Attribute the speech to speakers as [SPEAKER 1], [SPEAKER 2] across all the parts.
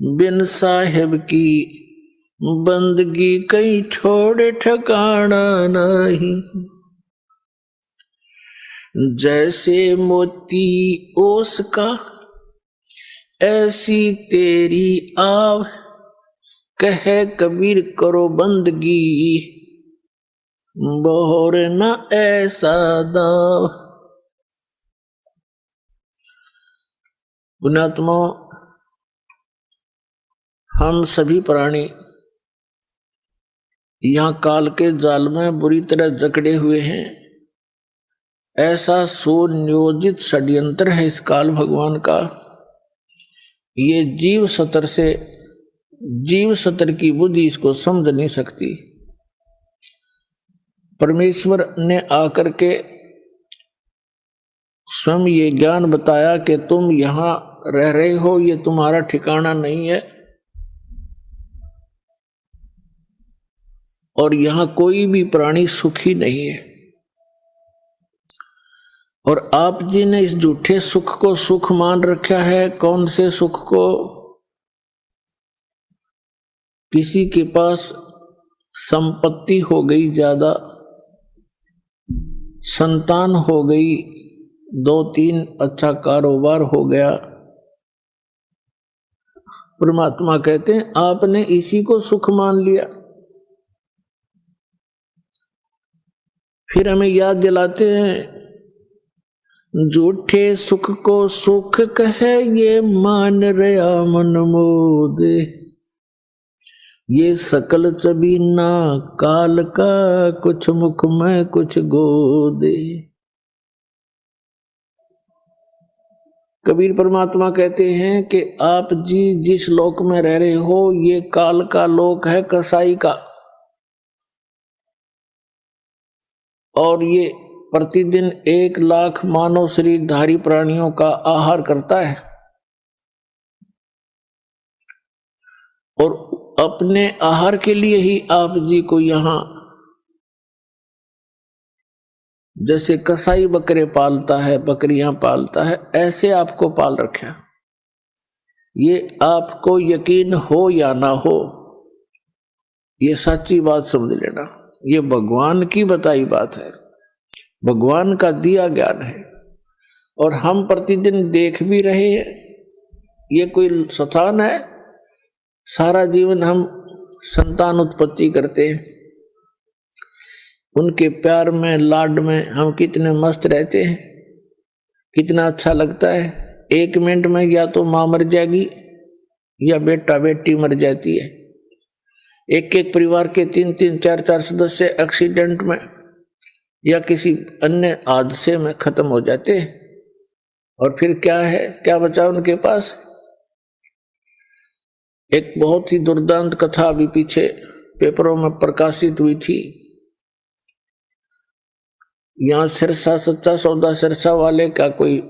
[SPEAKER 1] बिन साहेब की बंदगी कहीं छोड़े ठिकाना नहीं। जैसे मोती ओस का ऐसी तेरी आव, कहे कबीर करो बंदगी बोर न ऐसा दाव। पुण्यात्मा, हम सभी प्राणी यहां काल के जाल में बुरी तरह जकड़े हुए हैं। ऐसा सुनियोजित षड्यंत्र है इस काल भगवान का। ये जीव सतर की बुद्धि इसको समझ नहीं सकती। परमेश्वर ने आकर के स्वयं ये ज्ञान बताया कि तुम यहां रह रहे हो, ये तुम्हारा ठिकाना नहीं है और यहां कोई भी प्राणी सुखी नहीं है। और आप जी ने इस झूठे सुख को सुख मान रखा है। कौन से सुख को? किसी के पास संपत्ति हो गई ज्यादा, संतान हो गई, 2-3 अच्छा कारोबार हो गया। परमात्मा कहते हैं आपने इसी को सुख मान लिया। फिर हमें याद दिलाते हैं झूठे सुख को सुख कहे ये मान रया मन मोद, ये सकल चबीना काल का कुछ मुख में कुछ गोदे। कबीर परमात्मा कहते हैं कि आप जी जिस लोक में रह रहे हो ये काल का लोक है, कसाई का, और ये प्रतिदिन 1 लाख मानव शरीरधारी प्राणियों का आहार करता है और अपने आहार के लिए ही आप जी को यहां, जैसे कसाई बकरे पालता है, बकरियां पालता है, ऐसे आपको पाल रखा। ये आपको यकीन हो या ना हो, ये सच्ची बात समझ लेना। ये भगवान की बताई बात है, भगवान का दिया ज्ञान है और हम प्रतिदिन देख भी रहे हैं। ये कोई स्थान है? सारा जीवन हम संतान उत्पत्ति करते हैं, उनके प्यार में लाड में हम कितने मस्त रहते हैं, कितना अच्छा लगता है। 1 मिनट में या तो माँ मर जाएगी या बेटा बेटी मर जाती है। एक परिवार के 3-3, 4-4 सदस्य एक्सीडेंट में या किसी अन्य हादसे में खत्म हो जाते हैं और फिर क्या है, क्या बचा उनके पास? एक बहुत ही दुर्दांत कथा अभी पीछे पेपरों में प्रकाशित हुई थी। यहां सिरसा सच्चा सौदा सिरसा वाले का कोई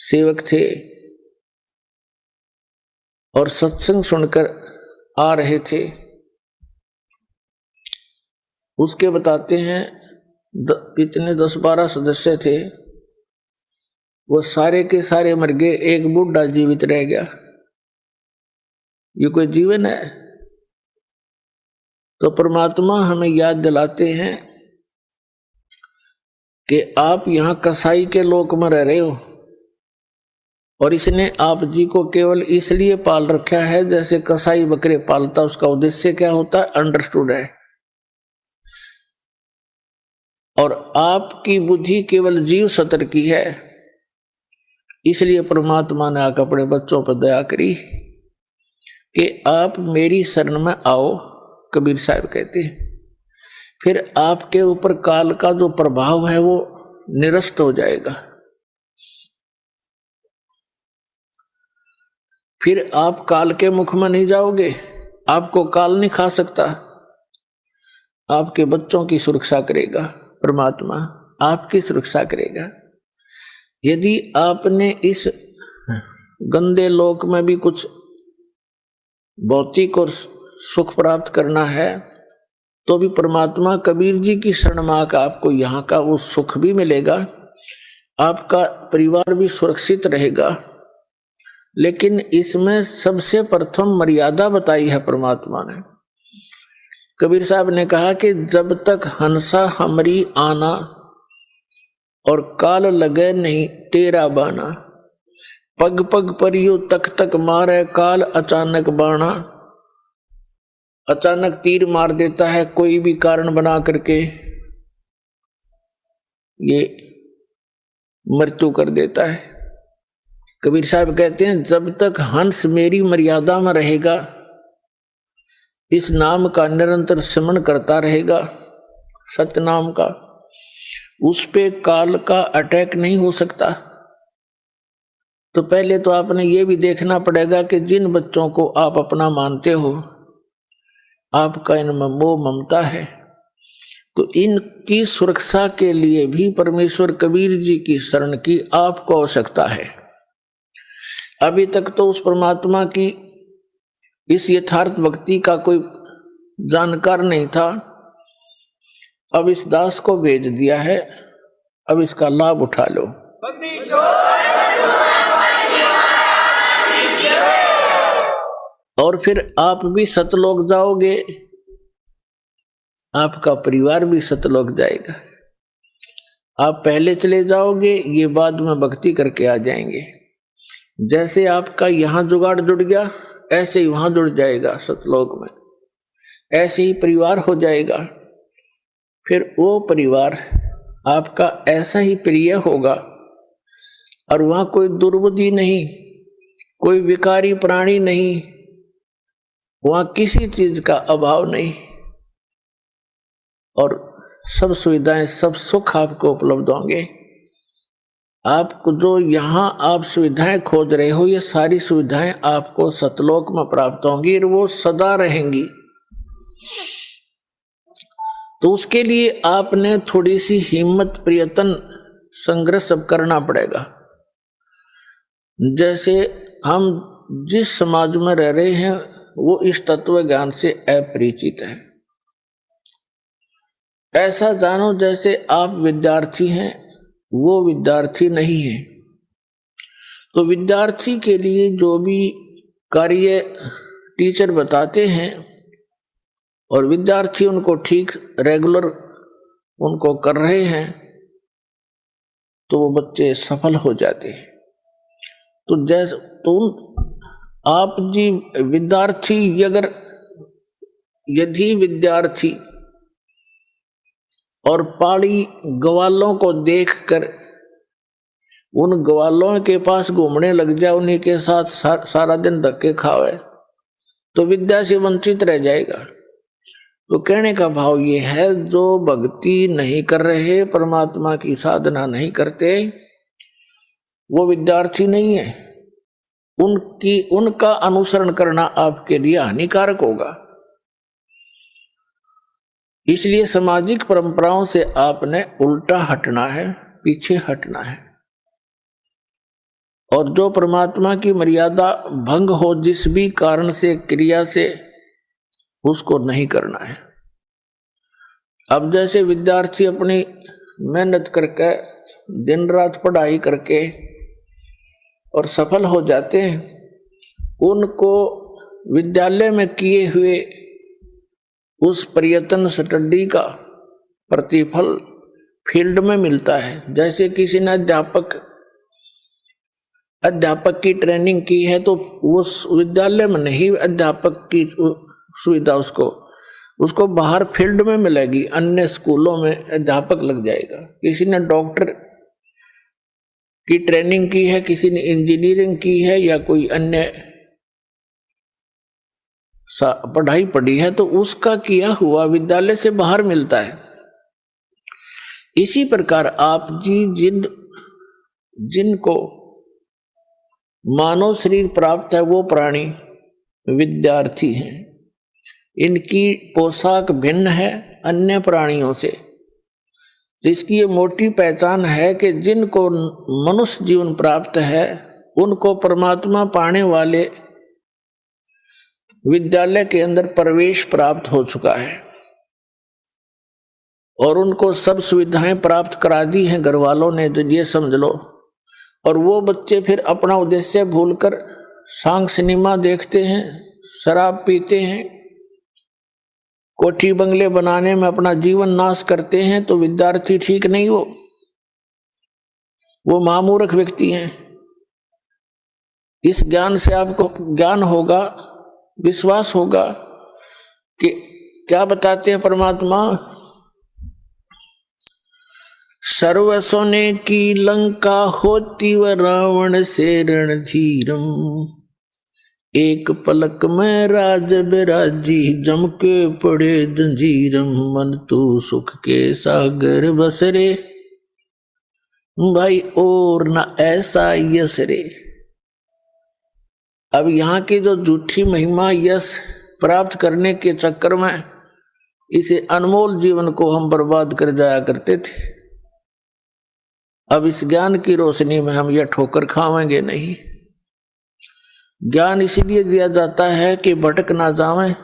[SPEAKER 1] सेवक थे और सत्संग सुनकर आ रहे थे। उसके बताते हैं कितने 10-12 सदस्य थे, वो सारे के सारे मर गए, एक बूढ़ा जीवित रह गया। ये कोई जीवन है? तो परमात्मा हमें याद दिलाते हैं कि आप यहां कसाई के लोक में रह रहे हो और इसने आप जी को केवल इसलिए पाल रखा है जैसे कसाई बकरे पालता। उसका उद्देश्य क्या होता है? अंडरस्टूड है। और आपकी बुद्धि केवल जीव सतर की है, इसलिए परमात्मा ने आकर अपने बच्चों पर दया करी कि आप मेरी शरण में आओ। कबीर साहब कहते हैं फिर आपके ऊपर काल का जो प्रभाव है वो निरस्त हो जाएगा। फिर आप काल के मुख में नहीं जाओगे, आपको काल नहीं खा सकता। आपके बच्चों की सुरक्षा करेगा परमात्मा, आपकी सुरक्षा करेगा। यदि आपने इस गंदे लोक में भी कुछ भौतिक और सुख प्राप्त करना है तो भी परमात्मा कबीर जी की शरण में आकर आपको यहाँ का वो सुख भी मिलेगा, आपका परिवार भी सुरक्षित रहेगा लेकिन इसमें सबसे प्रथम मर्यादा बताई है परमात्मा ने। कबीर साहब ने कहा कि जब तक हंसा हमरी आना और काल लगे नहीं तेरा बाना, पग पग पर यूं तक तक मारे काल अचानक बाणा। अचानक तीर मार देता है कोई भी कारण बना करके, ये मृत्यु कर देता है। कबीर साहब कहते हैं जब तक हंस मेरी मर्यादा में रहेगा, इस नाम का निरंतर स्मरण करता रहेगा, सतनाम का, उस पे काल का अटैक नहीं हो सकता। तो पहले तो आपने ये भी देखना पड़ेगा कि जिन बच्चों को आप अपना मानते हो, आपका इनमें मोह ममता है, तो इनकी सुरक्षा के लिए भी परमेश्वर कबीर जी की शरण की आपको आवश्यकता है। अभी तक तो उस परमात्मा की इस यथार्थ भक्ति का कोई जानकार नहीं था, अब इस दास को भेज दिया है, अब इसका लाभ उठा लो। और फिर आप भी सतलोक जाओगे, आपका परिवार भी सतलोक जाएगा। आप पहले चले जाओगे, ये बाद में भक्ति करके आ जाएंगे। जैसे आपका यहाँ जुगाड़ जुड़ गया, ऐसे ही वहां जुड़ जाएगा सतलोक में, ऐसे ही परिवार हो जाएगा। फिर वो परिवार आपका ऐसा ही प्रिय होगा, और वहां कोई दुर्बुद्धि नहीं, कोई विकारी प्राणी नहीं, वहां किसी चीज का अभाव नहीं, और सब सुविधाएं, सब सुख आपको उपलब्ध होंगे। आपको जो यहाँ आप सुविधाएं खोज रहे हो, ये सारी सुविधाएं आपको सतलोक में प्राप्त होंगी और वो सदा रहेंगी। तो उसके लिए आपने थोड़ी सी हिम्मत, प्रयत्न, संघर्ष सब करना पड़ेगा। जैसे हम जिस समाज में रह रहे हैं वो इस तत्व ज्ञान से अपरिचित है। ऐसा जानो जैसे आप विद्यार्थी हैं, वो विद्यार्थी नहीं है। तो विद्यार्थी के लिए जो भी कार्य टीचर बताते हैं और विद्यार्थी उनको ठीक रेगुलर उनको कर रहे हैं, तो वो बच्चे सफल हो जाते हैं। तो जैसे आप जी विद्यार्थी, यदि विद्यार्थी और पाड़ी ग्वालों को देखकर उन ग्वालों के पास घूमने लग जाए, उन्हीं के साथ सारा दिन धक्के खावे, तो विद्या से वंचित रह जाएगा। तो कहने का भाव ये है, जो भक्ति नहीं कर रहे, परमात्मा की साधना नहीं करते, वो विद्यार्थी नहीं है। उनका अनुसरण करना आपके लिए हानिकारक होगा। इसलिए सामाजिक परंपराओं से आपने उल्टा हटना है, पीछे हटना है, और जो परमात्मा की मर्यादा भंग हो जिस भी कारण से, क्रिया से, उसको नहीं करना है। अब जैसे विद्यार्थी अपनी मेहनत करके, दिन रात पढ़ाई करके और सफल हो जाते हैं, उनको विद्यालय में किए हुए उस प्रयत्न स्टडी का प्रतिफल फील्ड में मिलता है। जैसे किसी ने अध्यापक की ट्रेनिंग की है, तो उस विद्यालय में नहीं अध्यापक की सुविधा उसको बाहर फील्ड में मिलेगी, अन्य स्कूलों में अध्यापक लग जाएगा। किसी ने डॉक्टर की ट्रेनिंग की है, किसी ने इंजीनियरिंग की है, या कोई अन्य पढ़ाई पढ़ी है, तो उसका किया हुआ विद्यालय से बाहर मिलता है। इसी प्रकार आप जी जिनको मानव शरीर प्राप्त है, वो प्राणी विद्यार्थी हैं। इनकी पोशाक भिन्न है अन्य प्राणियों से। तो इसकी ये मोटी पहचान है कि जिनको मनुष्य जीवन प्राप्त है, उनको परमात्मा पाने वाले विद्यालय के अंदर प्रवेश प्राप्त हो चुका है, और उनको सब सुविधाएं प्राप्त करा दी हैं घर वालों ने, तो ये समझ लो। और वो बच्चे फिर अपना उद्देश्य भूलकर सांग सिनेमा देखते हैं, शराब पीते हैं, कोठी बंगले बनाने में अपना जीवन नाश करते हैं, तो विद्यार्थी ठीक नहीं, वो महामूर्ख व्यक्ति हैं। इस ज्ञान से आपको ज्ञान होगा, विश्वास होगा कि क्या बताते हैं परमात्मा, सर्व सोने की लंका होती व रावण से रणधीरम, एक पलक में राज बिराजी जम के पड़े जंजीरम, मन तू सुख के सागर बसरे, भाई और न ऐसा यश रे। अब यहाँ की जो झूठी महिमा यश प्राप्त करने के चक्कर में इसे अनमोल जीवन को हम बर्बाद कर जाया करते थे। अब इस ज्ञान की रोशनी में हम यह ठोकर खाएंगे नहीं। ज्ञान इसीलिए दिया जाता है कि भटक ना जावें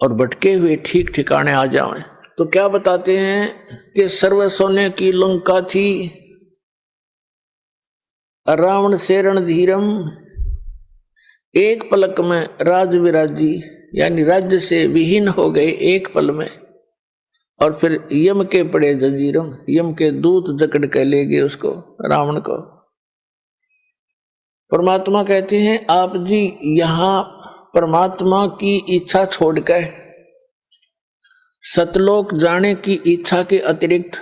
[SPEAKER 1] और भटके हुए ठीक ठिकाने आ जावें। तो क्या बताते हैं कि सर्व सोने की लंका थी, रावण से रणधीरम, एक पलक में राज विराजी, यानी राज्य से विहीन हो गए एक पल में, और फिर यम के पड़े जंजीरम, यम के दूत जकड़ के ले गए उसको, रावण को। परमात्मा कहते हैं आप जी यहां परमात्मा की इच्छा छोड़कर सतलोक जाने की इच्छा के अतिरिक्त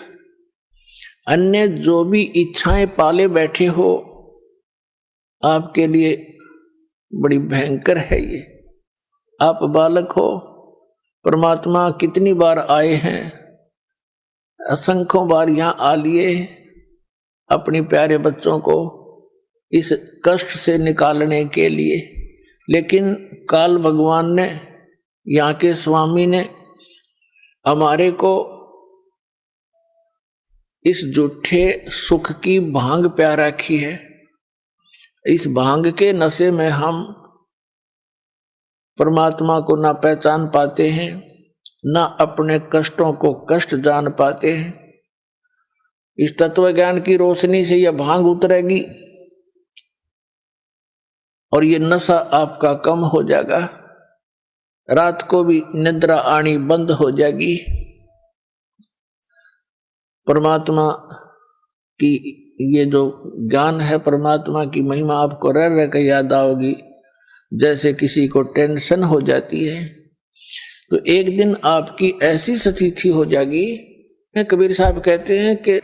[SPEAKER 1] अन्य जो भी इच्छाएं पाले बैठे हो, आपके लिए बड़ी भयंकर है ये। आप बालक हो, परमात्मा कितनी बार आए हैं, असंख्यों बार यहाँ आ लिए अपने प्यारे बच्चों को इस कष्ट से निकालने के लिए, लेकिन काल भगवान ने, यहाँ के स्वामी ने हमारे को इस झूठे सुख की भांग प्या रखी है। इस भांग के नशे में हम परमात्मा को ना पहचान पाते हैं, ना अपने कष्टों को कष्ट जान पाते हैं। इस तत्व ज्ञान की रोशनी से यह भांग उतरेगी और ये नशा आपका कम हो जाएगा, रात को भी निद्रा आनी बंद हो जाएगी। परमात्मा की ये जो ज्ञान है, परमात्मा की महिमा आपको रह रह कर याद आओगी। जैसे किसी को टेंशन हो जाती है तो एक दिन आपकी ऐसी स्थिति हो जाएगी, कबीर साहब कहते हैं कि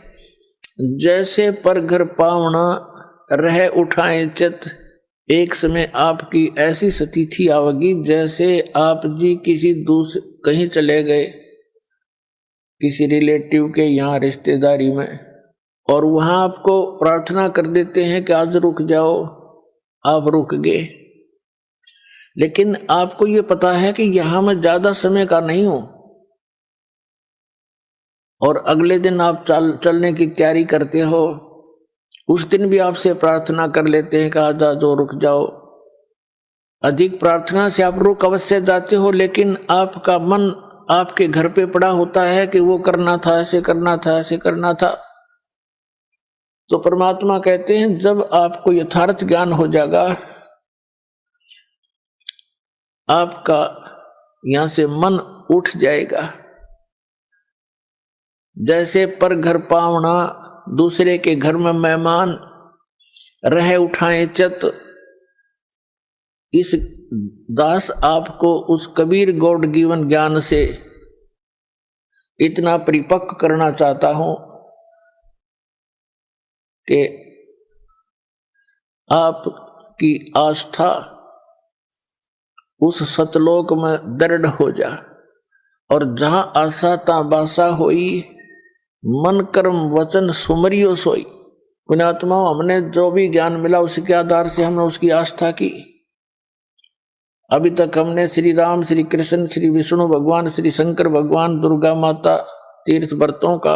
[SPEAKER 1] जैसे पर घर पावना रह उठाए चित, एक समय आपकी ऐसी स्थिति आवेगी जैसे आप जी किसी दूसरे कहीं चले गए, किसी रिलेटिव के यहाँ रिश्तेदारी में, और वहां आपको प्रार्थना कर देते हैं कि आज रुक जाओ, आप रुक गए, लेकिन आपको ये पता है कि यहां मैं ज्यादा समय का नहीं हूं, और अगले दिन आप चलने की तैयारी करते हो, उस दिन भी आपसे प्रार्थना कर लेते हैं कि आज जो रुक जाओ। अधिक प्रार्थना से आप रुक अवश्य जाते हो, लेकिन आपका मन आपके घर पे पड़ा होता है कि वो करना था, ऐसे करना था, ऐसे करना था। तो परमात्मा कहते हैं जब आपको यथार्थ ज्ञान हो जाएगा, आपका यहां से मन उठ जाएगा। जैसे पर घर पावना, दूसरे के घर में मेहमान, रह उठाए चित, इस दास आपको उस कबीर गॉड गिवन ज्ञान से इतना परिपक्व करना चाहता हूं कि आपकी आस्था उस सतलोक में दृढ़ हो जा, और जहां आशा ता बासा होई, मन कर्म वचन सुमरियो सोई। पुण्यात्मा, हमने जो भी ज्ञान मिला उसके आधार से हमने उसकी आस्था की। अभी तक हमने श्री राम, श्री कृष्ण, श्री विष्णु भगवान, श्री शंकर भगवान, दुर्गा माता, तीर्थ व्रतों का